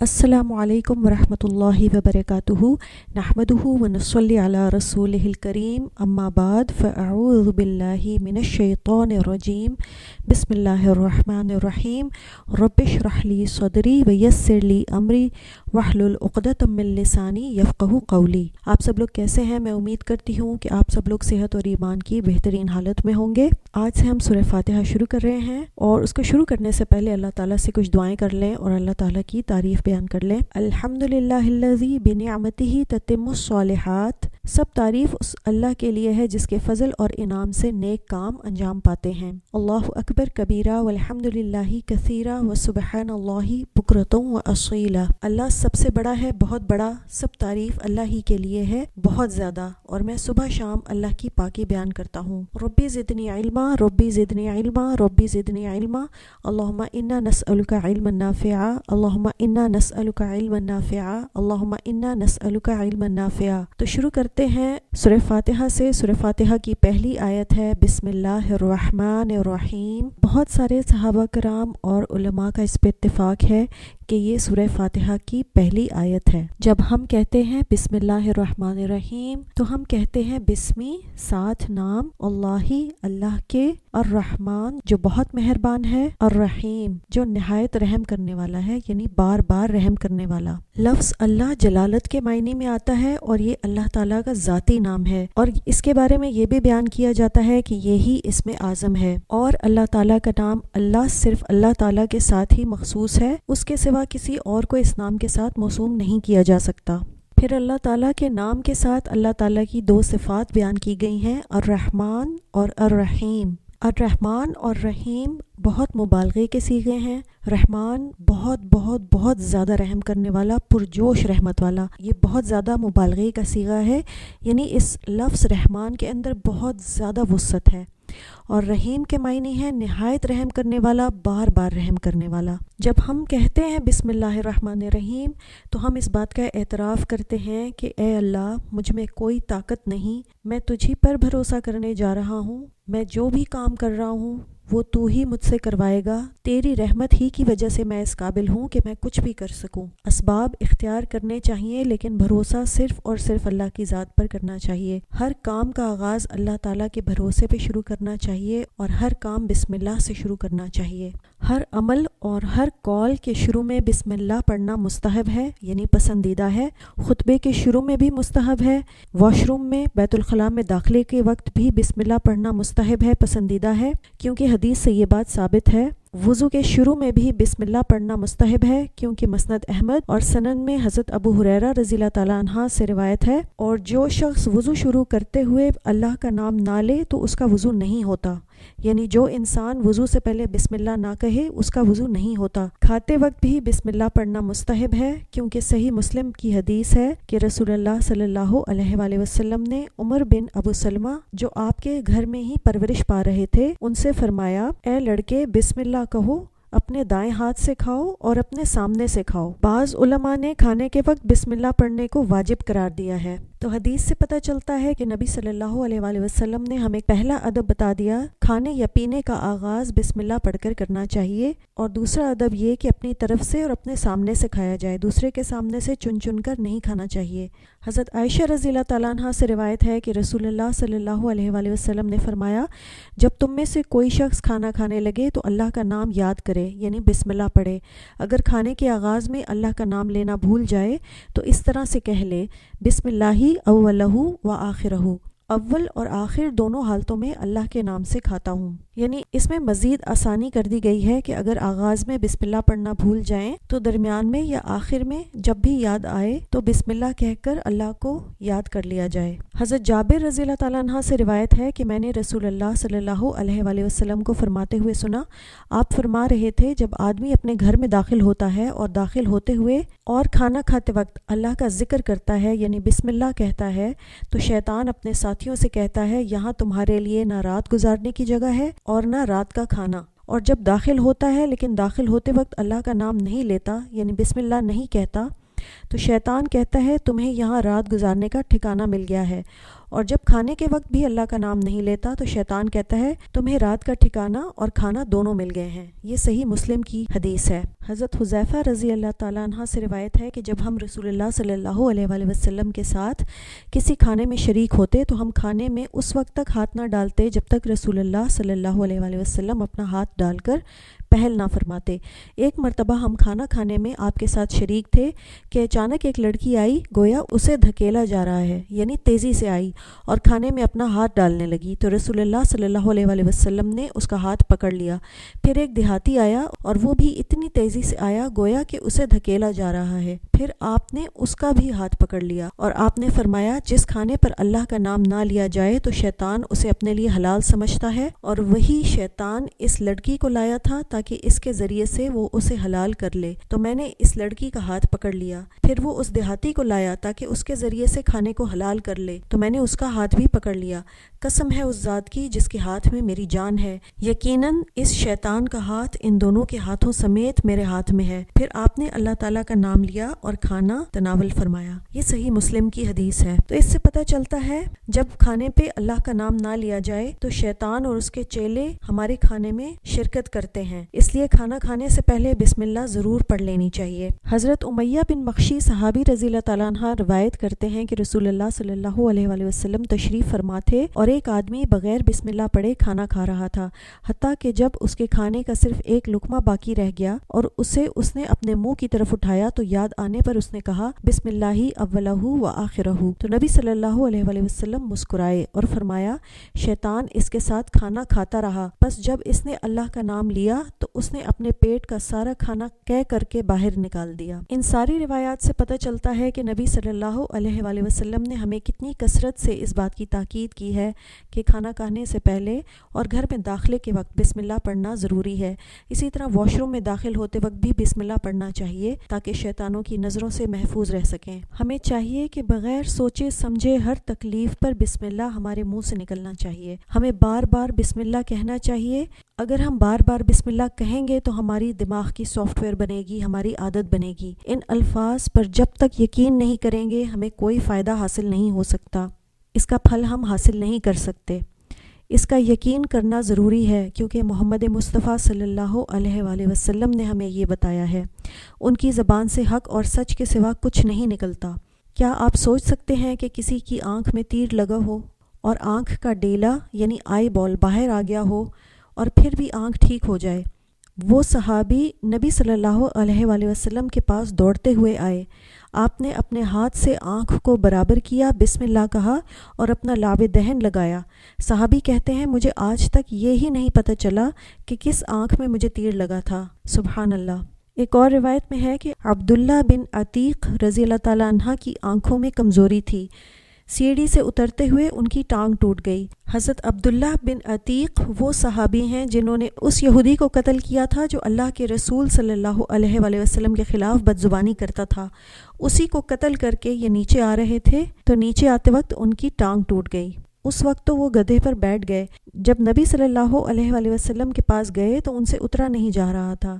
السلام علیکم ورحمۃ اللہ وبرکاتہ نحمدہ ونصلی علی رسولہ الکریم اما بعد فاعوذ باللہ من الشیطان الرجیم بسم اللہ الرحمن الرحیم رب اشرح لی صدری ویسر لی امری واحلل عقدۃ من لسانی یفقہوا قولی۔ آپ سب لوگ کیسے ہیں؟ میں امید کرتی ہوں کہ آپ سب لوگ صحت اور ایمان کی بہترین حالت میں ہوں گے۔ آج سے ہم سورہ فاتحہ شروع کر رہے ہیں، اور اس کو شروع کرنے سے پہلے اللہ تعالیٰ سے کچھ دعائیں کر لیں اور اللہ تعالیٰ کی تعریف بیان کر لیں۔ الحمدللہ الذی بنعمتہ تتم الصالحات، سب تعریف اس اللہ کے لیے ہے جس کے فضل اور انعام سے نیک کام انجام پاتے ہیں۔ اللہ اکبر کبیرہ والحمدللہ کثیرہ وسبحان اللہ بکرۃ واصیلا۔ اللہ سب سے بڑا ہے، بہت بڑا، سب تعریف اللہ ہی کے لیے ہے، بہت زیادہ، اور میں صبح شام اللہ کی پاکی بیان کرتا ہوں۔ ربی زدنی علما، ربی زدنی علما، ربی زدنی علما، اللہم انا نسألک علما نافعا، اللہم انا نسألک علما نافعا، اللہم انا نسألک علما نافعا۔ تو شروع کرتے ہیں سورہ فاتحہ سے۔ سورہ فاتحہ کی پہلی آیت ہے بسم اللہ الرحمن الرحیم۔ بہت سارے صحابہ کرام اور علماء کا اس پہ اتفاق ہے کہ یہ سورہ فاتحہ کی پہلی آیت ہے۔ جب ہم کہتے ہیں بسم اللہ الرحمن الرحیم تو ہم کہتے ہیں بسمی ساتھ نام اللہ، اللہ کے، الرحمن جو بہت مہربان ہے، الرحیم جو نہایت رحم کرنے والا ہے، یعنی بار بار رحم کرنے والا۔ لفظ اللہ جلالت کے معنی میں آتا ہے اور یہ اللہ تعالیٰ کا ذاتی نام ہے، اور اس کے بارے میں یہ بھی بیان کیا جاتا ہے کہ یہی اسم اعظم ہے، اور اللہ تعالیٰ کا نام اللہ صرف اللہ تعالیٰ کے ساتھ ہی مخصوص ہے، اس کے سوا کسی اور کو اس نام کے ساتھ موسوم نہیں کیا جا سکتا۔ پھر اللہ تعالیٰ کے نام کے ساتھ اللہ تعالیٰ کی دو صفات بیان کی گئی ہیں، الرحمن اور الرحیم۔ الرحمن اور رحیم بہت مبالغے کے صیغے ہیں۔ رحمان بہت بہت بہت زیادہ رحم کرنے والا، پرجوش رحمت والا، یہ بہت زیادہ مبالغے کا صیغہ ہے، یعنی اس لفظ رحمان کے اندر بہت زیادہ وسعت ہے۔ اور رحیم کے معنی ہے نہایت رحم کرنے والا، بار بار رحم کرنے والا۔ جب ہم کہتے ہیں بسم اللہ الرحمن الرحیم تو ہم اس بات کا اعتراف کرتے ہیں کہ اے اللہ، مجھ میں کوئی طاقت نہیں، میں تجھی پر بھروسہ کرنے جا رہا ہوں، میں جو بھی کام کر رہا ہوں وہ تو ہی مجھ سے کروائے گا، تیری رحمت ہی کی وجہ سے میں اس قابل ہوں کہ میں کچھ بھی کر سکوں۔ اسباب اختیار کرنے چاہیے، لیکن بھروسہ صرف اور صرف اللہ کی ذات پر کرنا چاہیے۔ ہر کام کا آغاز اللہ تعالیٰ کے بھروسے پہ شروع کرنا چاہیے، اور ہر کام بسم اللہ سے شروع کرنا چاہیے۔ ہر عمل اور ہر قول کے شروع میں بسم اللہ پڑھنا مستحب ہے، یعنی پسندیدہ ہے۔ خطبے کے شروع میں بھی مستحب ہے، واش روم میں، بیت الخلاء میں داخلے کے وقت بھی بسم اللہ پڑھنا مستحب ہے، پسندیدہ ہے، کیونکہ حدیث سے یہ بات ثابت ہے۔ وضو کے شروع میں بھی بسم اللہ پڑھنا مستحب ہے، کیونکہ مسند احمد اور سنن میں حضرت ابو ہریرہ رضی اللہ تعالیٰ عنہ سے روایت ہے، اور جو شخص وضو شروع کرتے ہوئے اللہ کا نام نہ لے تو اس کا وضو نہیں ہوتا، یعنی جو انسان وضو سے پہلے بسم اللہ نہ کہے اس کا وضو نہیں ہوتا۔ کھاتے وقت بھی بسم اللہ پڑھنا مستحب ہے، کیونکہ صحیح مسلم کی حدیث ہے کہ رسول اللہ صلی اللہ علیہ وآلہ وسلم نے عمر بن ابو سلمہ جو آپ کے گھر میں ہی پرورش پا رہے تھے، ان سے فرمایا، اے لڑکے بسم اللہ کہو، اپنے دائیں ہاتھ سے کھاؤ اور اپنے سامنے سے کھاؤ۔ بعض علماء نے کھانے کے وقت بسم اللہ پڑھنے کو واجب قرار دیا ہے۔ تو حدیث سے پتہ چلتا ہے کہ نبی صلی اللہ علیہ وآلہ وسلم نے ہمیں پہلا ادب بتا دیا، کھانے یا پینے کا آغاز بسم اللہ پڑھ کر کرنا چاہیے، اور دوسرا ادب یہ کہ اپنی طرف سے اور اپنے سامنے سے کھایا جائے، دوسرے کے سامنے سے چن چن کر نہیں کھانا چاہیے۔ حضرت عائشہ رضی اللہ تعالیٰ عنہ سے روایت ہے کہ رسول اللہ صلی اللہ علیہ وآلہ وسلم نے فرمایا، جب تم میں سے کوئی شخص کھانا کھانے لگے تو اللہ کا نام یاد کرے، یعنی بسم اللہ پڑھے۔ اگر کھانے کے آغاز میں اللہ کا نام لینا بھول جائے تو اس طرح سے کہہ لے، بسم اللہ اولہ و آخرہ، اول اور آخر دونوں حالتوں میں اللہ کے نام سے کھاتا ہوں۔ یعنی اس میں مزید آسانی کر دی گئی ہے کہ اگر آغاز میں بسم اللہ پڑھنا بھول جائیں تو درمیان میں یا آخر میں جب بھی یاد آئے تو بسم اللہ کہہ کر اللہ کو یاد کر لیا جائے۔ حضرت جابر رضی اللہ تعالیٰ عنہ سے روایت ہے کہ میں نے رسول اللہ صلی اللہ علیہ وآلہ وسلم کو فرماتے ہوئے سنا، آپ فرما رہے تھے، جب آدمی اپنے گھر میں داخل ہوتا ہے اور داخل ہوتے ہوئے اور کھانا کھاتے وقت اللہ کا ذکر کرتا ہے، یعنی بسم اللہ کہتا ہے، تو شیطان اپنے ساتھیوں سے کہتا ہے، یہاں تمہارے لیے نہ رات گزارنے کی جگہ ہے اور نہ رات کا کھانا۔ اور جب داخل ہوتا ہے لیکن داخل ہوتے وقت اللہ کا نام نہیں لیتا، یعنی بسم اللہ نہیں کہتا، تو شیطان کہتا ہے تمہیں یہاں رات گزارنے کا ٹھکانہ مل گیا ہے، اور جب کھانے کے وقت بھی اللہ کا نام نہیں لیتا تو شیطان کہتا ہے تمہیں رات کا ٹھکانہ اور کھانا دونوں مل گئے ہیں۔ یہ صحیح مسلم کی حدیث ہے۔ حضرت حذیفہ رضی اللہ تعالیٰ عنہ سے روایت ہے کہ جب ہم رسول اللہ صلی اللہ علیہ وآلہ وسلم کے ساتھ کسی کھانے میں شریک ہوتے تو ہم کھانے میں اس وقت تک ہاتھ نہ ڈالتے جب تک رسول اللہ صلی اللہ علیہ وآلہ وسلم اپنا ہاتھ ڈال کر پہل نہ فرماتے۔ ایک مرتبہ ہم کھانا کھانے میں آپ کے ساتھ شریک تھے کہ اچانک ایک لڑکی آئی، گویا اسے دھکیلا جا رہا ہے، یعنی تیزی سے آئی اور کھانے میں اپنا ہاتھ ڈالنے لگی، تو رسول اللہ صلی اللہ علیہ وآلہ وسلم نے اس کا ہاتھ پکڑ لیا۔ پھر ایک دیہاتی آیا اور وہ بھی اتنی تیزی سے آیا گویا کہ اسے دھکیلا جا رہا ہے، پھر آپ نے اس کا بھی ہاتھ پکڑ لیا اور آپ نے فرمایا جس کھانے پر اللہ کا نام نہ لیا جائے تو شیطان اسے اپنے لیے حلال سمجھتا ہے، اور وہی شیطان اس لڑکی کو لایا تھا تاکہ اس کے ذریعے سے وہ اسے حلال کر لے، تو میں نے اس لڑکی کا ہاتھ پکڑ لیا۔ پھر وہ اس دیہاتی کو لایا تاکہ اس کے ذریعے سے کھانے کو حلال کر لے، تو میں نے اس کا ہاتھ بھی پکڑ لیا۔ قسم ہے اس ذات کی جس کے ہاتھ میں میری جان ہے، یقیناً اس شیطان کا ہاتھ ان دونوں کے ہاتھوں سمیت میرے ہاتھ میں ہے۔ پھر آپ نے اللہ تعالیٰ کا نام لیا اور کھانا تناول فرمایا۔ یہ صحیح مسلم کی حدیث ہے۔ تو اس سے پتہ چلتا ہے جب کھانے پہ اللہ کا نام نہ لیا جائے تو شیطان اور اس کے چیلے ہمارے کھانے میں شرکت کرتے ہیں، اس لیے کھانا کھانے سے پہلے بسم اللہ ضرور پڑھ لینی چاہیے۔ حضرت امیہ بن مخشی صحابی رضی اللہ تعالیٰ عنہ روایت کرتے ہیں کہ رسول اللہ صلی اللہ علیہ وآلہ وسلم تشریف فرما تھے اور ایک آدمی بغیر بسم اللہ پڑھے کھانا کھا رہا تھا، حتیٰ کہ جب اس کے کھانے کا صرف ایک لقمہ باقی رہ گیا اور اسے اس نے اپنے منہ کی طرف اٹھایا تو یاد آنے پر اس نے کہا بسم اللہ اولہ و آخرہ، تو نبی صلی اللہ علیہ وآلہ وسلم مسکرائے اور فرمایا شیطان اس کے ساتھ کھانا کھاتا رہا، بس جب اس نے اللہ کا نام لیا تو اس نے اپنے پیٹ کا سارا کھانا قے کر کے باہر نکال دیا۔ ان ساری روایات سے پتہ چلتا ہے کہ نبی صلی اللہ علیہ وآلہ وسلم نے ہمیں کتنی کثرت سے اس بات کی تاکید کی ہے کہ کھانا کھانے سے پہلے اور گھر میں داخلے کے وقت بسم اللہ پڑھنا ضروری ہے۔ اسی طرح واش روم میں داخل ہوتے وقت بھی بسم اللہ پڑھنا چاہیے تاکہ شیطانوں کی نظروں سے محفوظ رہ سکیں۔ ہمیں چاہیے کہ بغیر سوچے سمجھے ہر تکلیف پر بسم اللہ ہمارے منہ سے نکلنا چاہیے۔ ہمیں بار بار بسم اللہ کہنا چاہیے۔ اگر ہم بار بار بسم اللہ کہیں گے تو ہماری دماغ کی سافٹ ویئر بنے گی، ہماری عادت بنے گی۔ ان الفاظ پر جب تک یقین نہیں کریں گے ہمیں کوئی فائدہ حاصل نہیں ہو سکتا، اس کا پھل ہم حاصل نہیں کر سکتے۔ اس کا یقین کرنا ضروری ہے کیونکہ محمد مصطفیٰ صلی اللہ علیہ وآلہ وسلم نے ہمیں یہ بتایا ہے، ان کی زبان سے حق اور سچ کے سوا کچھ نہیں نکلتا۔ کیا آپ سوچ سکتے ہیں کہ کسی کی آنکھ میں تیر لگا ہو اور آنکھ کا ڈیلا یعنی آئی بال باہر آ گیا ہو اور پھر بھی آنکھ ٹھیک ہو جائے؟ وہ صحابی نبی صلی اللہ علیہ وآلہ وسلم کے پاس دوڑتے ہوئے آئے، آپ نے اپنے ہاتھ سے آنکھ کو برابر کیا، بسم اللہ کہا اور اپنا لعاب دہن لگایا۔ صحابی کہتے ہیں مجھے آج تک یہی نہیں پتہ چلا کہ کس آنکھ میں مجھے تیر لگا تھا، سبحان اللہ۔ ایک اور روایت میں ہے کہ عبداللہ بن عتیق رضی اللہ تعالیٰ عنہ کی آنکھوں میں کمزوری تھی، سیڑھی سے اترتے ہوئے ان کی ٹانگ ٹوٹ گئی۔ حضرت عبداللہ بن عتیق وہ صحابی ہیں جنہوں نے اس یہودی کو قتل کیا تھا جو اللہ کے رسول صلی اللہ علیہ وآلہ وسلم کے خلاف بدزبانی کرتا تھا۔ اسی کو قتل کر کے یہ نیچے آ رہے تھے تو نیچے آتے وقت ان کی ٹانگ ٹوٹ گئی۔ اس وقت تو وہ گدھے پر بیٹھ گئے، جب نبی صلی اللہ علیہ وآلہ وسلم کے پاس گئے تو ان سے اترا نہیں جا رہا تھا۔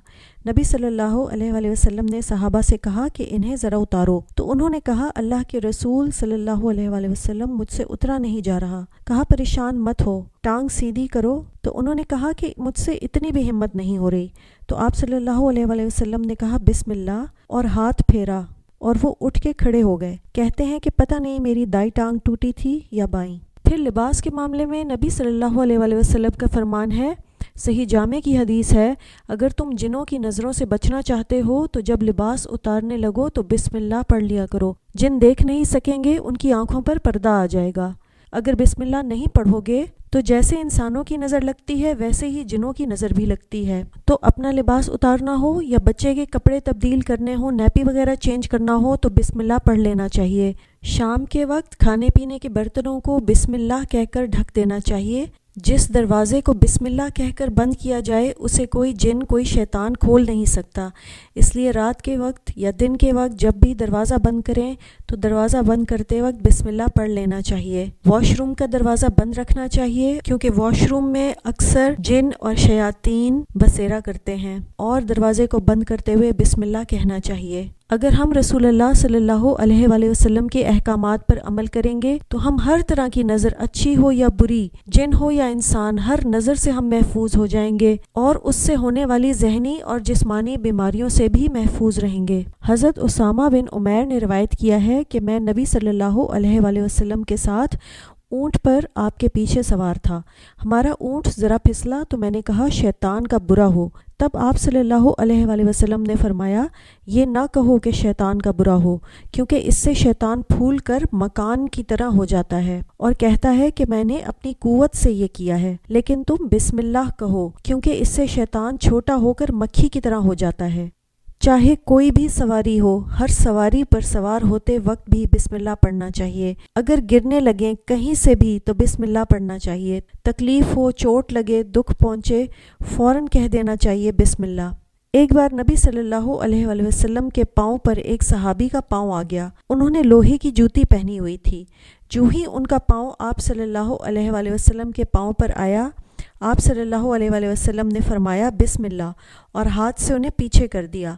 نبی صلی اللہ علیہ وآلہ وسلم نے صحابہ سے کہا کہ انہیں ذرا اتارو، تو انہوں نے کہا اللہ کے رسول صلی اللہ علیہ وآلہ وسلم مجھ سے اترا نہیں جا رہا۔ کہا پریشان مت ہو، ٹانگ سیدھی کرو، تو انہوں نے کہا کہ مجھ سے اتنی بھی ہمت نہیں ہو رہی، تو آپ صلی اللہ علیہ وآلہ وسلم نے کہا بسم اللہ اور ہاتھ پھیرا اور وہ اٹھ کے کھڑے ہو گئے۔ کہتے ہیں کہ پتہ نہیں میری دائیں ٹانگ ٹوٹی تھی یا بائیں۔ پھر لباس کے معاملے میں نبی صلی اللہ علیہ وآلہ وسلم کا فرمان ہے، صحیح جامع کی حدیث ہے، اگر تم جنوں کی نظروں سے بچنا چاہتے ہو تو جب لباس اتارنے لگو تو بسم اللہ پڑھ لیا کرو، جن دیکھ نہیں سکیں گے ان کی آنکھوں پر پردہ آ جائے گا۔ اگر بسم اللہ نہیں پڑھو گے تو جیسے انسانوں کی نظر لگتی ہے ویسے ہی جنوں کی نظر بھی لگتی ہے۔ تو اپنا لباس اتارنا ہو یا بچے کے کپڑے تبدیل کرنے ہو، نیپی وغیرہ چینج کرنا ہو تو بسم اللہ پڑھ لینا چاہیے۔ شام کے وقت کھانے پینے کے برتنوں کو بسم اللہ کہہ کر ڈھک دینا چاہیے۔ جس دروازے کو بسم اللہ کہہ کر بند کیا جائے اسے کوئی جن کوئی شیطان کھول نہیں سکتا، اس لیے رات کے وقت یا دن کے وقت جب بھی دروازہ بند کریں تو دروازہ بند کرتے وقت بسم اللہ پڑھ لینا چاہیے۔ واش روم کا دروازہ بند رکھنا چاہیے کیونکہ واش روم میں اکثر جن اور شیاطین بسیرا کرتے ہیں، اور دروازے کو بند کرتے ہوئے بسم اللہ کہنا چاہیے۔ اگر ہم رسول اللہ صلی اللہ علیہ وآلہ وسلم کے احکامات پر عمل کریں گے تو ہم ہر طرح کی نظر، اچھی ہو یا بری، جن ہو یا انسان، ہر نظر سے ہم محفوظ ہو جائیں گے اور اس سے ہونے والی ذہنی اور جسمانی بیماریوں سے بھی محفوظ رہیں گے۔ حضرت اسامہ بن عمیر نے روایت کیا ہے کہ میں نبی صلی اللہ علیہ وآلہ وسلم کے ساتھ اونٹ پر آپ کے پیچھے سوار تھا۔ ہمارا اونٹ ذرا پھسلا تو میں نے کہا شیطان کا برا ہو۔ تب آپ صلی اللہ علیہ وآلہ وسلم نے فرمایا یہ نہ کہو کہ شیطان کا برا ہو، کیونکہ اس سے شیطان پھول کر مکان کی طرح ہو جاتا ہے اور کہتا ہے کہ میں نے اپنی قوت سے یہ کیا ہے، لیکن تم بسم اللہ کہو، کیونکہ اس سے شیطان چھوٹا ہو کر مکھی کی طرح ہو جاتا ہے۔ چاہے کوئی بھی سواری ہو، ہر سواری پر سوار ہوتے وقت بھی بسم اللہ پڑھنا چاہیے۔ اگر گرنے لگیں کہیں سے بھی تو بسم اللہ پڑھنا چاہیے۔ تکلیف ہو، چوٹ لگے، دکھ پہنچے، فوراً کہہ دینا چاہیے بسم اللہ۔ ایک بار نبی صلی اللہ علیہ وآلہ وسلم کے پاؤں پر ایک صحابی کا پاؤں آ گیا۔ انہوں نے لوہے کی جوتی پہنی ہوئی تھی۔ جو ہی ان کا پاؤں آپ صلی اللہ علیہ وآلہ وسلم کے پاؤں پر آیا، آپ صلی اللہ علیہ وآلہ وسلم نے فرمایا بسم اللہ اور ہاتھ سے انہیں پیچھے کر دیا۔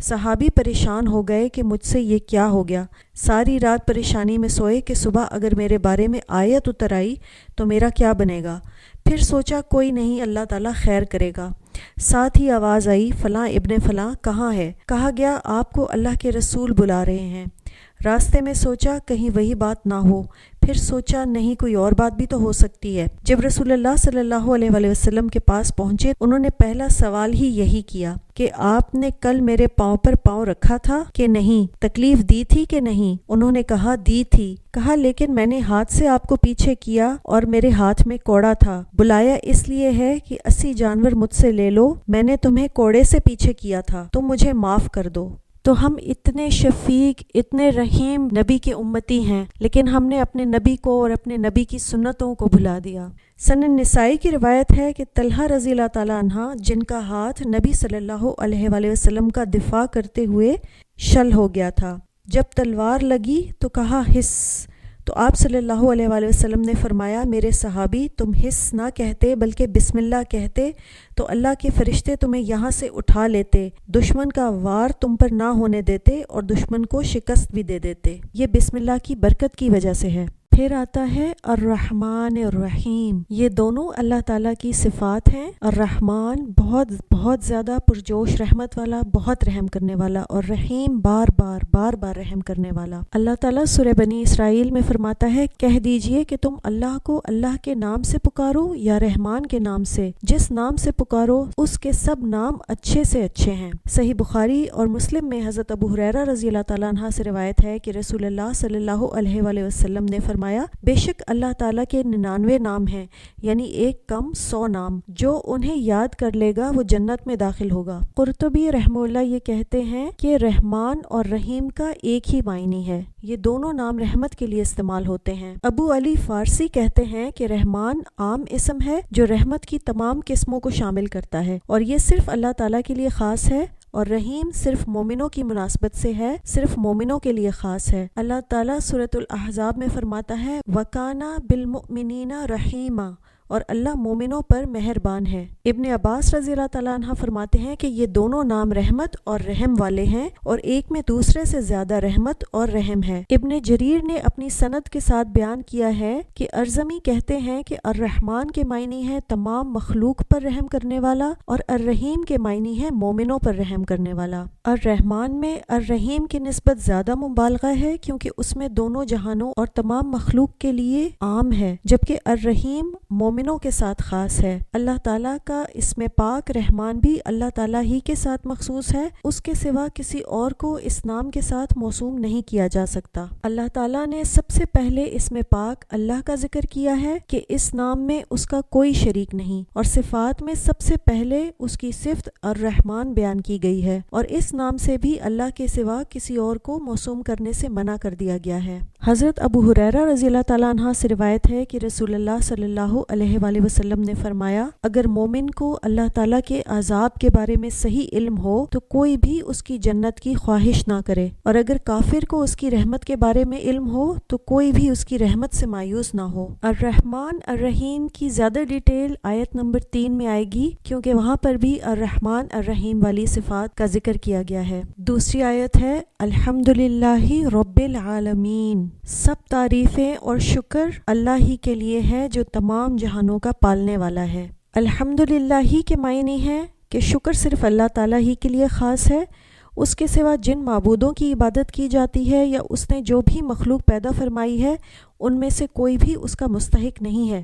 صحابی پریشان ہو گئے کہ مجھ سے یہ کیا ہو گیا۔ ساری رات پریشانی میں سوئے کہ صبح اگر میرے بارے میں آیت اتر آئی تو میرا کیا بنے گا۔ پھر سوچا کوئی نہیں، اللہ تعالیٰ خیر کرے گا۔ ساتھ ہی آواز آئی فلاں ابن فلاں کہاں ہے؟ کہا گیا آپ کو اللہ کے رسول بلا رہے ہیں۔ راستے میں سوچا کہیں وہی بات نہ ہو، پھر سوچا نہیں کوئی اور بات بھی تو ہو سکتی ہے۔ جب رسول اللہ صلی اللہ علیہ وآلہ وسلم کے پاس پہنچے انہوں نے پہلا سوال ہی یہی کیا کہ آپ نے کل میرے پاؤں پر پاؤں رکھا تھا کہ نہیں؟ تکلیف دی تھی کہ نہیں؟ انہوں نے کہا دی تھی۔ کہا لیکن میں نے ہاتھ سے آپ کو پیچھے کیا اور میرے ہاتھ میں کوڑا تھا۔ بلایا اس لیے ہے کہ 80 جانور مجھ سے لے لو، میں نے تمہیں کوڑے سے پیچھے کیا تھا، تم مجھے معاف کر دو۔ تو ہم اتنے شفیق، اتنے رحیم نبی کے امتی ہیں، لیکن ہم نے اپنے نبی کو اور اپنے نبی کی سنتوں کو بھلا دیا۔ سنن نسائی کی روایت ہے کہ طلحہ رضی اللہ تعالیٰ عنہ جن کا ہاتھ نبی صلی اللہ علیہ وآلہ وسلم کا دفاع کرتے ہوئے شل ہو گیا تھا، جب تلوار لگی تو کہا ہس، تو آپ صلی اللہ علیہ وآلہ وسلم نے فرمایا میرے صحابی تم ہس نہ کہتے بلکہ بسم اللہ کہتے تو اللہ کے فرشتے تمہیں یہاں سے اٹھا لیتے، دشمن کا وار تم پر نہ ہونے دیتے اور دشمن کو شکست بھی دے دیتے۔ یہ بسم اللہ کی برکت کی وجہ سے ہے۔ پھر آتا ہے الرحمن الرحیم، یہ دونوں اللہ تعالیٰ کی صفات ہیں۔ الرحمن بہت بہت زیادہ پرجوش رحمت والا، بہت رحم کرنے والا، اور رحیم بار بار رحم کرنے والا۔ اللہ تعالیٰ سورہ بنی اسرائیل میں فرماتا ہے کہہ دیجئے کہ تم اللہ کو اللہ کے نام سے پکارو یا رحمان کے نام سے، جس نام سے پکارو اس کے سب نام اچھے سے اچھے ہیں۔ صحیح بخاری اور مسلم میں حضرت ابو ہریرہ رضی اللہ تعالیٰ عنہ سے روایت ہے کہ رسول اللہ صلی اللہ علیہ وآلہ وسلم نے فرمایا بے شک اللہ تعالیٰ کے 99 نام ہیں، یعنی ایک کم 100 نام، جو انہیں یاد کر لے گا وہ جنت میں داخل ہوگا۔ قرطبی رحمہ اللہ یہ کہتے ہیں کہ رحمان اور رحیم کا ایک ہی معنی ہے، یہ دونوں نام رحمت کے لیے استعمال ہوتے ہیں۔ ابو علی فارسی کہتے ہیں کہ رحمان عام اسم ہے جو رحمت کی تمام قسموں کو شامل کرتا ہے اور یہ صرف اللہ تعالیٰ کے لیے خاص ہے، اور رحیم صرف مومنوں کی مناسبت سے ہے، صرف مومنوں کے لیے خاص ہے۔ اللہ تعالیٰ سورۃ الاحزاب میں فرماتا ہے وَكَانَ بِالْمُؤْمِنِينَ رَحِيمًا، اور اللہ مومنوں پر مہربان ہے۔ ابن عباس رضی اللہ تعالیٰ عنہ فرماتے ہیں کہ یہ دونوں نام رحمت اور رحم والے ہیں اور ایک میں دوسرے سے زیادہ رحمت اور رحم ہے۔ ابن جریر نے اپنی سند کے ساتھ بیان کیا ہے کہ ارزمی کہتے ہیں کہ الرحمن کے معنی ہے تمام مخلوق پر رحم کرنے والا اور الرحیم کے معنی ہے مومنوں پر رحم کرنے والا۔ الرحمن میں الرحیم کی نسبت زیادہ مبالغہ ہے کیونکہ اس میں دونوں جہانوں اور تمام مخلوق کے لیے عام ہے، جبکہ الرحیم مومنوں کے ساتھ خاص ہے۔ اللہ تعالیٰ کا اسم پاک رحمان بھی اللہ تعالیٰ ہی کے ساتھ مخصوص ہے، اس کے سوا کسی اور کو اس نام کے ساتھ موسوم نہیں کیا جا سکتا۔ اللہ تعالیٰ نے سب سے پہلے اسم پاک اللہ کا ذکر کیا ہے کہ اس نام میں اس کا کوئی شریک نہیں، اور صفات میں سب سے پہلے اس کی صفت الرحمن بیان کی گئی ہے، اور اس نام سے بھی اللہ کے سوا کسی اور کو موسوم کرنے سے منع کر دیا گیا ہے۔ حضرت ابو ہریرہ رضی اللہ تعالیٰ عنہ سے روایت ہے کہ رسول اللہ صلی اللہ علیہ وآلہ وسلم نے فرمایا، اگر مومن کو اللہ تعالیٰ کے عذاب کے بارے میں صحیح علم ہو تو کوئی بھی اس کی جنت کی خواہش نہ کرے، اور اگر کافر کو اس کی رحمت کے بارے میں علم ہو تو کوئی بھی اس کی رحمت سے مایوس نہ ہو۔ الرحمن الرحیم کی زیادہ ڈیٹیل آیت نمبر 3 میں آئے گی، کیونکہ وہاں پر بھی الرحمن الرحیم والی صفات کا ذکر کیا گیا ہے۔ دوسری آیت ہے الحمدللہ رب العالمین، سب تعریفیں اور شکر اللہ ہی کے لیے ہے جو تمام جہانوں کا پالنے والا ہے۔ الحمدللہ ہی کے معنی ہے کہ شکر صرف اللہ تعالیٰ ہی کے لیے خاص ہے، اس کے سوا جن معبودوں کی عبادت کی جاتی ہے یا اس نے جو بھی مخلوق پیدا فرمائی ہے ان میں سے کوئی بھی اس کا مستحق نہیں ہے،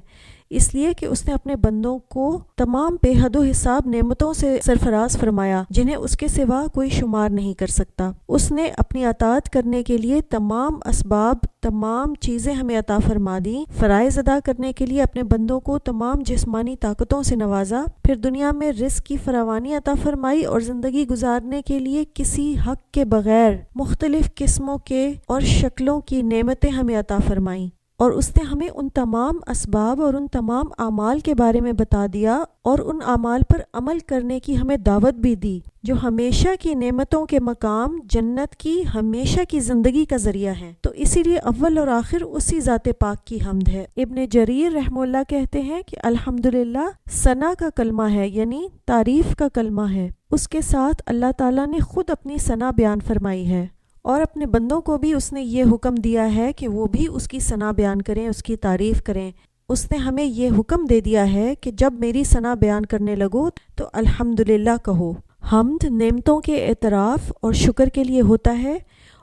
اس لیے کہ اس نے اپنے بندوں کو تمام بے حد و حساب نعمتوں سے سرفراز فرمایا جنہیں اس کے سوا کوئی شمار نہیں کر سکتا۔ اس نے اپنی اطاعت کرنے کے لیے تمام اسباب، تمام چیزیں ہمیں عطا فرما دیں، فرائض ادا کرنے کے لیے اپنے بندوں کو تمام جسمانی طاقتوں سے نوازا، پھر دنیا میں رزق کی فراوانی عطا فرمائی اور زندگی گزارنے کے لیے کسی حق کے بغیر مختلف قسموں کے اور شکلوں کی نعمتیں ہمیں عطا فرمائیں، اور اس نے ہمیں ان تمام اسباب اور ان تمام اعمال کے بارے میں بتا دیا اور ان اعمال پر عمل کرنے کی ہمیں دعوت بھی دی جو ہمیشہ کی نعمتوں کے مقام، جنت کی ہمیشہ کی زندگی کا ذریعہ ہیں۔ تو اسی لیے اول اور آخر اسی ذات پاک کی حمد ہے۔ ابن جریر رحمہ اللہ کہتے ہیں کہ الحمدللہ ثنا کا کلمہ ہے، یعنی تعریف کا کلمہ ہے، اس کے ساتھ اللہ تعالیٰ نے خود اپنی ثنا بیان فرمائی ہے، اور اپنے بندوں کو بھی اس نے یہ حکم دیا ہے کہ وہ بھی اس کی ثنا بیان کریں، اس کی تعریف کریں۔ اس نے ہمیں یہ حکم دے دیا ہے کہ جب میری ثنا بیان کرنے لگو تو الحمدللہ کہو۔ حمد نعمتوں کے اعتراف اور شکر کے لیے ہوتا ہے،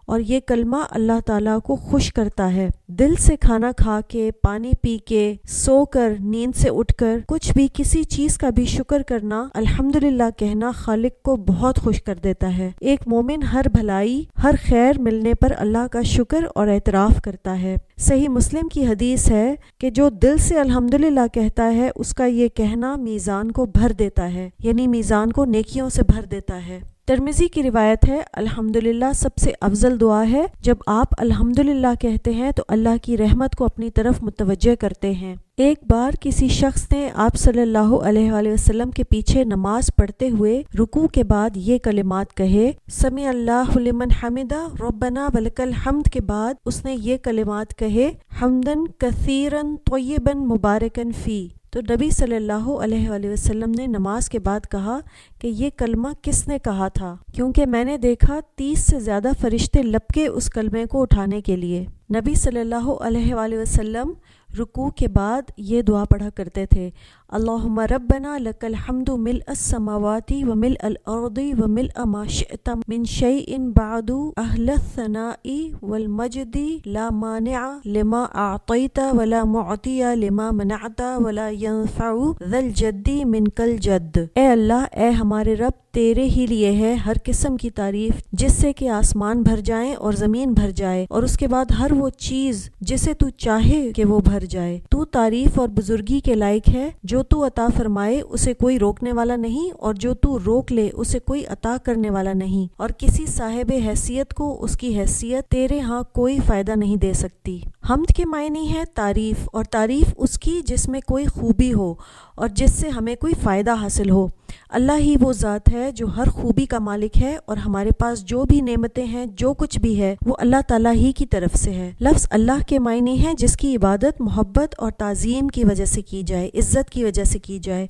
اور یہ کلمہ اللہ تعالیٰ کو خوش کرتا ہے۔ دل سے کھانا کھا کے، پانی پی کے، سو کر، نیند سے اٹھ کر، کچھ بھی کسی چیز کا بھی شکر کرنا، الحمدللہ کہنا خالق کو بہت خوش کر دیتا ہے۔ ایک مومن ہر بھلائی، ہر خیر ملنے پر اللہ کا شکر اور اعتراف کرتا ہے۔ صحیح مسلم کی حدیث ہے کہ جو دل سے الحمدللہ کہتا ہے اس کا یہ کہنا میزان کو بھر دیتا ہے، یعنی میزان کو نیکیوں سے بھر دیتا ہے۔ ترمذی کی روایت ہے الحمدللہ سب سے افضل دعا ہے۔ جب آپ الحمدللہ کہتے ہیں تو اللہ کی رحمت کو اپنی طرف متوجہ کرتے ہیں۔ ایک بار کسی شخص نے آپ صلی اللہ علیہ وآلہ وسلم کے پیچھے نماز پڑھتے ہوئے رکوع کے بعد یہ کلمات کہے، سمع اللہ لمن حمدہ ربنا ولک الحمد کے بعد اس نے یہ کلمات کہے، حمدن کثیرا طیبا مبارکا فی۔ تو نبی صلی اللہ علیہ وآلہ وسلم نے نماز کے بعد کہا کہ یہ کلمہ کس نے کہا تھا، کیونکہ میں نے دیکھا 30 سے زیادہ فرشتے لپکے اس کلمے کو اٹھانے کے لیے۔ نبی صلی اللہ علیہ وآلہ وسلم رکوع کے بعد یہ دعا پڑھا کرتے تھے، اللہم ربنا لک الحمد ملء السماوات وملء الارض وملء ما شئت من شیء بعد اہل الثناء والمجد لا مانع لما اعطیت ولا معطی لما منعت ولا ينفع ذا الجد منک الجد۔ اے اللہ، اے ہمارے رب، تیرے ہی لیے ہے ہر قسم کی تعریف جس سے کہ آسمان بھر جائیں اور زمین بھر جائے، اور اس کے بعد ہر وہ چیز جسے تو چاہے کہ وہ بھر جائے۔ تو تعریف اور بزرگی کے لائق ہے، جو تو عطا فرمائے اسے کوئی روکنے والا نہیں، اور جو تو روک لے اسے کوئی عطا کرنے والا نہیں، اور کسی صاحب حیثیت کو اس کی حیثیت تیرے ہاں کوئی فائدہ نہیں دے سکتی۔ حمد کے معنی ہے تعریف، اور تعریف اس کی جس میں کوئی خوبی ہو اور جس سے ہمیں کوئی فائدہ حاصل ہو۔ اللہ ہی وہ ذات ہے جو ہر خوبی کا مالک ہے، اور ہمارے پاس جو بھی نعمتیں ہیں، جو کچھ بھی ہے، وہ اللہ تعالیٰ ہی کی طرف سے ہے۔ لفظ اللہ کے معنی ہے جس کی عبادت محبت اور تعظیم کی وجہ سے کی جائے، عزت کی وجہ سے کی جائے،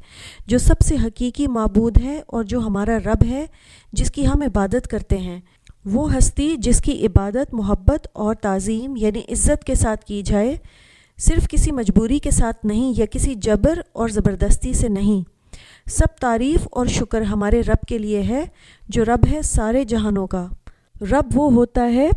جو سب سے حقیقی معبود ہے اور جو ہمارا رب ہے جس کی ہم عبادت کرتے ہیں۔ وہ ہستی جس کی عبادت محبت اور تعظیم یعنی عزت کے ساتھ کی جائے، صرف کسی مجبوری کے ساتھ نہیں یا کسی جبر اور زبردستی سے نہیں۔ سب تعریف اور شکر ہمارے رب کے لیے ہے جو رب ہے سارے جہانوں کا۔ رب وہ ہوتا ہے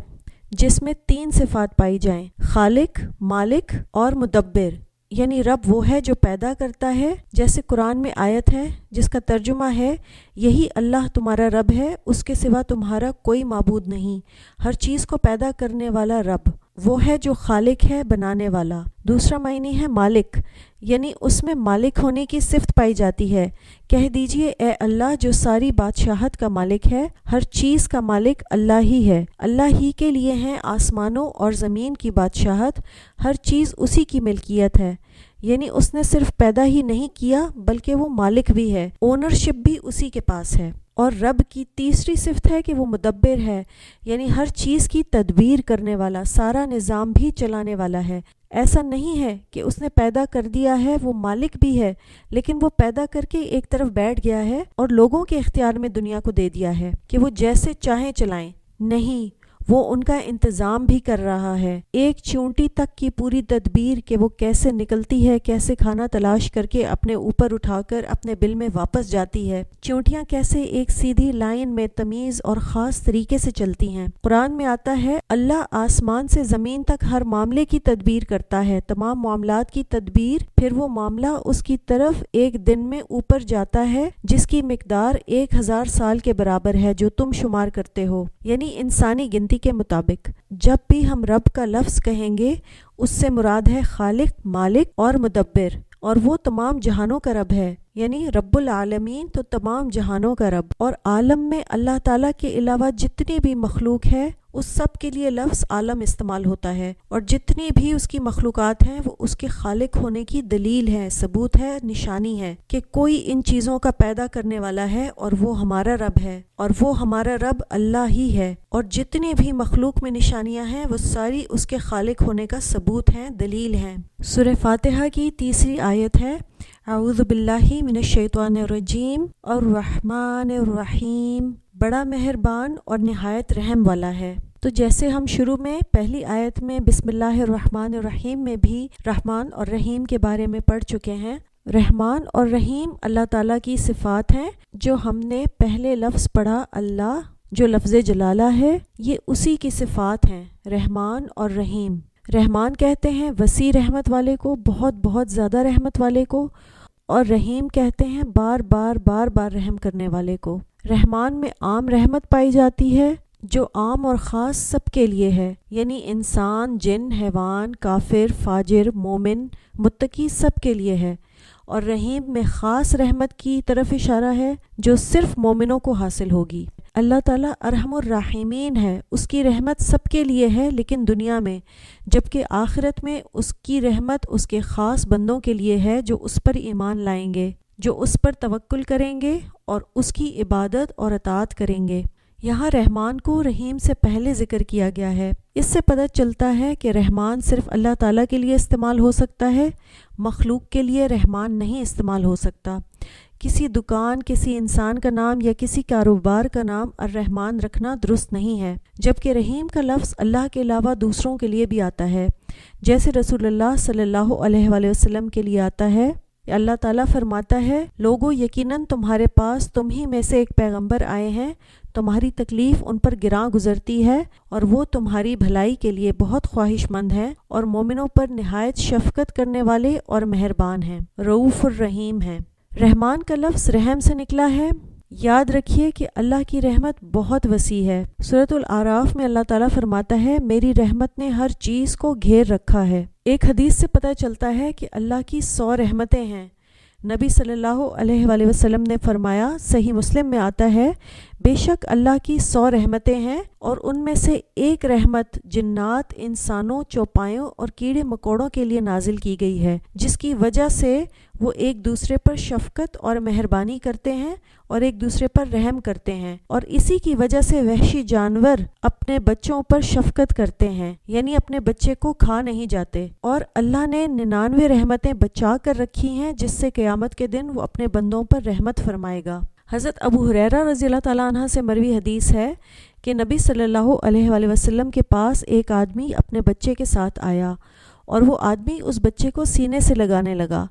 جس میں 3 صفات پائی جائیں، خالق، مالک اور مدبر، یعنی رب وہ ہے جو پیدا کرتا ہے، جیسے قرآن میں آیت ہے جس کا ترجمہ ہے، یہی اللہ تمہارا رب ہے، اس کے سوا تمہارا کوئی معبود نہیں، ہر چیز کو پیدا کرنے والا رب وہ ہے جو خالق ہے، بنانے والا۔ دوسرا معنی ہے مالک، یعنی اس میں مالک ہونے کی صفت پائی جاتی ہے۔ کہہ دیجئے اے اللہ جو ساری بادشاہت کا مالک ہے، ہر چیز کا مالک اللہ ہی ہے، اللہ ہی کے لیے ہیں آسمانوں اور زمین کی بادشاہت، ہر چیز اسی کی ملکیت ہے۔ یعنی اس نے صرف پیدا ہی نہیں کیا بلکہ وہ مالک بھی ہے، اونرشپ بھی اسی کے پاس ہے۔ اور رب کی تیسری صفت ہے کہ وہ مدبر ہے، یعنی ہر چیز کی تدبیر کرنے والا، سارا نظام بھی چلانے والا ہے۔ ایسا نہیں ہے کہ اس نے پیدا کر دیا ہے، وہ مالک بھی ہے لیکن وہ پیدا کر کے ایک طرف بیٹھ گیا ہے اور لوگوں کے اختیار میں دنیا کو دے دیا ہے کہ وہ جیسے چاہیں چلائیں۔ نہیں، وہ ان کا انتظام بھی کر رہا ہے، ایک چونٹی تک کی پوری تدبیر کہ وہ کیسے نکلتی ہے، کیسے کھانا تلاش کر کے اپنے اوپر اٹھا کر اپنے بل میں واپس جاتی ہے، چونٹیاں کیسے ایک سیدھی لائن میں تمیز اور خاص طریقے سے چلتی ہیں۔ قرآن میں آتا ہے اللہ آسمان سے زمین تک ہر معاملے کی تدبیر کرتا ہے، تمام معاملات کی تدبیر، پھر وہ معاملہ اس کی طرف ایک دن میں اوپر جاتا ہے جس کی مقدار 1000 سال کے برابر ہے جو تم شمار کرتے ہو، یعنی انسانی گنتی کے مطابق۔ جب بھی ہم رب کا لفظ کہیں گے اس سے مراد ہے خالق، مالک اور مدبر، اور وہ تمام جہانوں کا رب ہے، یعنی رب العالمین تو تمام جہانوں کا رب۔ اور عالم میں اللہ تعالیٰ کے علاوہ جتنی بھی مخلوق ہے اس سب کے لیے لفظ عالم استعمال ہوتا ہے، اور جتنی بھی اس کی مخلوقات ہیں وہ اس کے خالق ہونے کی دلیل ہے، ثبوت ہے، نشانی ہے کہ کوئی ان چیزوں کا پیدا کرنے والا ہے اور وہ ہمارا رب ہے، اور وہ ہمارا رب اللہ ہی ہے۔ اور جتنی بھی مخلوق میں نشانیاں ہیں وہ ساری اس کے خالق ہونے کا ثبوت ہیں، دلیل ہیں۔ سورہ فاتحہ کی تیسری آیت ہے اعوذ باللہ من الشیطان الرجیم الرحمن الرحیم، بڑا مہربان اور نہایت رحم والا ہے۔ تو جیسے ہم شروع میں پہلی آیت میں بسم اللہ الرحمن الرحیم میں بھی رحمان اور رحیم کے بارے میں پڑھ چکے ہیں۔ رحمان اور رحیم اللہ تعالیٰ کی صفات ہیں، جو ہم نے پہلے لفظ پڑھا اللہ جو لفظ جلالہ ہے، یہ اسی کی صفات ہیں، رحمان اور رحیم۔ رحمان کہتے ہیں وسیع رحمت والے کو، بہت بہت زیادہ رحمت والے کو، اور رحیم کہتے ہیں بار بار بار بار رحم کرنے والے کو۔ رحمان میں عام رحمت پائی جاتی ہے جو عام اور خاص سب کے لیے ہے، یعنی انسان، جن، حیوان، کافر، فاجر، مومن، متقی سب کے لیے ہے۔ اور رحیم میں خاص رحمت کی طرف اشارہ ہے جو صرف مومنوں کو حاصل ہوگی۔ اللہ تعالیٰ ارحم الراحمین ہے، اس کی رحمت سب کے لیے ہے لیکن دنیا میں، جبکہ آخرت میں اس کی رحمت اس کے خاص بندوں کے لیے ہے جو اس پر ایمان لائیں گے، جو اس پر توکل کریں گے اور اس کی عبادت اور اطاعت کریں گے۔ یہاں رحمان کو رحیم سے پہلے ذکر کیا گیا ہے۔ اس سے پتہ چلتا ہے کہ رحمان صرف اللہ تعالیٰ کے لیے استعمال ہو سکتا ہے، مخلوق کے لیے رحمان نہیں استعمال ہو سکتا۔ کسی دکان، کسی انسان کا نام یا کسی کاروبار کا نام الرحمن رکھنا درست نہیں ہے، جبکہ رحیم کا لفظ اللہ کے علاوہ دوسروں کے لیے بھی آتا ہے، جیسے رسول اللہ صلی اللہ علیہ وآلہ وسلم کے لیے آتا ہے۔ اللہ تعالیٰ فرماتا ہے لوگو یقیناً تمہارے پاس تم ہی میں سے ایک پیغمبر آئے ہیں، تمہاری تکلیف ان پر گراں گزرتی ہے اور وہ تمہاری بھلائی کے لیے بہت خواہش مند ہیں اور مومنوں پر نہایت شفقت کرنے والے اور مہربان ہیں، رؤوف الرحیم ہیں۔ رحمان کا لفظ رحم سے نکلا ہے۔ یاد رکھیے کہ اللہ کی رحمت بہت وسیع ہے۔ سورۃ الاعراف میں اللہ تعالیٰ فرماتا ہے میری رحمت نے ہر چیز کو گھیر رکھا ہے۔ ایک حدیث سے پتہ چلتا ہے کہ اللہ کی 100 رحمتیں ہیں۔ نبی صلی اللہ علیہ وآلہ وسلم نے فرمایا، صحیح مسلم میں آتا ہے، بے شک اللہ کی 100 رحمتیں ہیں اور ان میں سے ایک رحمت جنات، انسانوں، چوپایوں اور کیڑے مکوڑوں کے لیے نازل کی گئی ہے، جس کی وجہ سے وہ ایک دوسرے پر شفقت اور مہربانی کرتے ہیں اور ایک دوسرے پر رحم کرتے ہیں، اور اسی کی وجہ سے وحشی جانور اپنے بچوں پر شفقت کرتے ہیں، یعنی اپنے بچے کو کھا نہیں جاتے۔ اور اللہ نے 99 رحمتیں بچا کر رکھی ہیں جس سے قیامت کے دن وہ اپنے بندوں پر رحمت فرمائے گا۔ حضرت ابو ہریرہ رضی اللہ تعالیٰ عنہ سے مروی حدیث ہے کہ نبی صلی اللہ علیہ وآلہ وسلم کے پاس ایک آدمی اپنے بچے کے ساتھ آیا اور وہ آدمی اس بچے کو سینے سے لگانے لگا۔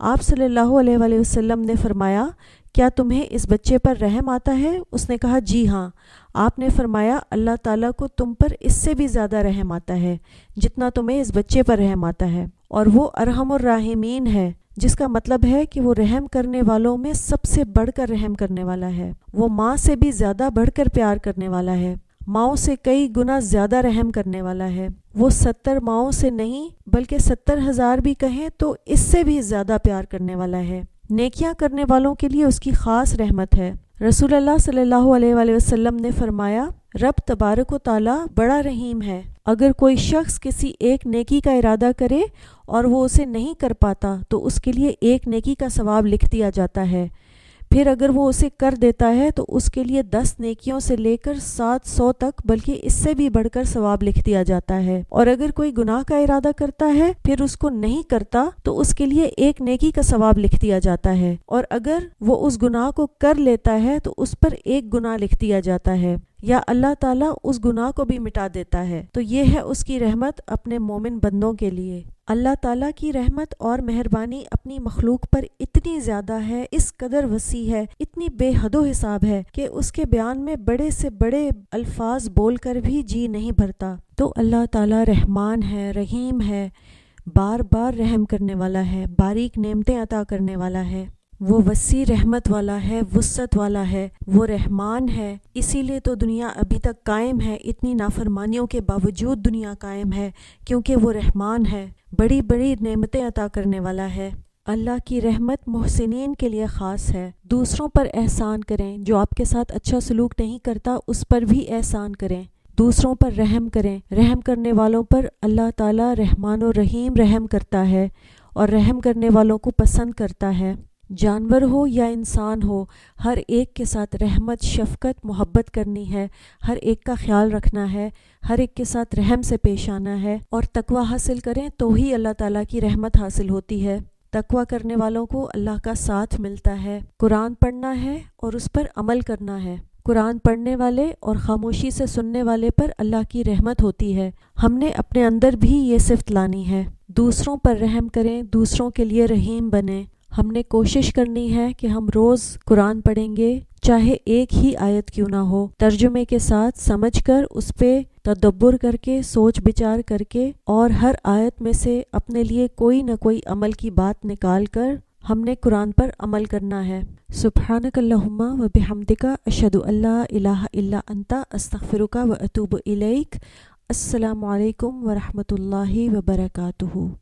آپ صلی اللہ علیہ وآلہ وسلم نے فرمایا کیا تمہیں اس بچے پر رحم آتا ہے؟ اس نے کہا جی ہاں۔ آپ نے فرمایا اللہ تعالیٰ کو تم پر اس سے بھی زیادہ رحم آتا ہے جتنا تمہیں اس بچے پر رحم آتا ہے، اور وہ ارحم الراحمین ہے، جس کا مطلب ہے کہ وہ رحم کرنے والوں میں سب سے بڑھ کر رحم کرنے والا ہے۔ وہ ماں سے بھی زیادہ بڑھ کر پیار کرنے والا ہے، ماؤں سے کئی گنا زیادہ رحم کرنے والا ہے۔ وہ 70 ماؤں سے نہیں بلکہ 70,000 بھی کہیں تو اس سے بھی زیادہ پیار کرنے والا ہے۔ نیکیاں کرنے والوں کے لیے اس کی خاص رحمت ہے۔ رسول اللہ صلی اللہ علیہ وآلہ وسلم نے فرمایا رب تبارک و تعالی بڑا رحیم ہے۔ اگر کوئی شخص کسی ایک نیکی کا ارادہ کرے اور وہ اسے نہیں کر پاتا تو اس کے لیے ایک نیکی کا ثواب لکھ دیا جاتا ہے، پھر اگر وہ اسے کر دیتا ہے تو اس کے لیے 10 نیکیوں سے لے کر 700 تک بلکہ اس سے بھی بڑھ کر ثواب لکھ دیا جاتا ہے۔ اور اگر کوئی گناہ کا ارادہ کرتا ہے پھر اس کو نہیں کرتا تو اس کے لیے ایک نیکی کا ثواب لکھ دیا جاتا ہے، اور اگر وہ اس گناہ کو کر لیتا ہے تو اس پر ایک گناہ لکھ دیا جاتا ہے، یا اللہ تعالیٰ اس گناہ کو بھی مٹا دیتا ہے۔ تو یہ ہے اس کی رحمت اپنے مومن بندوں کے لیے۔ اللہ تعالیٰ کی رحمت اور مہربانی اپنی مخلوق پر اتنی زیادہ ہے، اس قدر وسیع ہے، اتنی بے حد و حساب ہے کہ اس کے بیان میں بڑے سے بڑے الفاظ بول کر بھی جی نہیں بھرتا۔ تو اللہ تعالیٰ رحمان ہے، رحیم ہے، بار بار رحم کرنے والا ہے، باریک نعمتیں عطا کرنے والا ہے، وہ وسیع رحمت والا ہے، وسعت والا ہے، وہ رحمان ہے۔ اسی لیے تو دنیا ابھی تک قائم ہے، اتنی نافرمانیوں کے باوجود دنیا قائم ہے، کیونکہ وہ رحمان ہے، بڑی بڑی نعمتیں عطا کرنے والا ہے۔ اللہ کی رحمت محسنین کے لیے خاص ہے۔ دوسروں پر احسان کریں، جو آپ کے ساتھ اچھا سلوک نہیں کرتا اس پر بھی احسان کریں، دوسروں پر رحم کریں۔ رحم کرنے والوں پر اللہ تعالیٰ رحمان و رحیم رحم کرتا ہے اور رحم کرنے والوں کو پسند کرتا ہے۔ جانور ہو یا انسان ہو، ہر ایک کے ساتھ رحمت، شفقت، محبت کرنی ہے، ہر ایک کا خیال رکھنا ہے، ہر ایک کے ساتھ رحم سے پیش آنا ہے، اور تقوی حاصل کریں تو ہی اللہ تعالیٰ کی رحمت حاصل ہوتی ہے۔ تقوی کرنے والوں کو اللہ کا ساتھ ملتا ہے۔ قرآن پڑھنا ہے اور اس پر عمل کرنا ہے۔ قرآن پڑھنے والے اور خاموشی سے سننے والے پر اللہ کی رحمت ہوتی ہے۔ ہم نے اپنے اندر بھی یہ صفت لانی ہے۔ دوسروں پر رحم کریں، دوسروں کے لیے رحیم بنیں۔ ہم نے کوشش کرنی ہے کہ ہم روز قرآن پڑھیں گے، چاہے ایک ہی آیت کیوں نہ ہو، ترجمے کے ساتھ سمجھ کر اس پہ تدبر کر کے، سوچ بچار کر کے، اور ہر آیت میں سے اپنے لیے کوئی نہ کوئی عمل کی بات نکال کر ہم نے قرآن پر عمل کرنا ہے۔ سبحانک اللہم و بحمدک، اشہد ان لا الہ الا انت، استغفرک و اتوب الیک۔ السلام علیکم ورحمۃ اللہ وبرکاتہ۔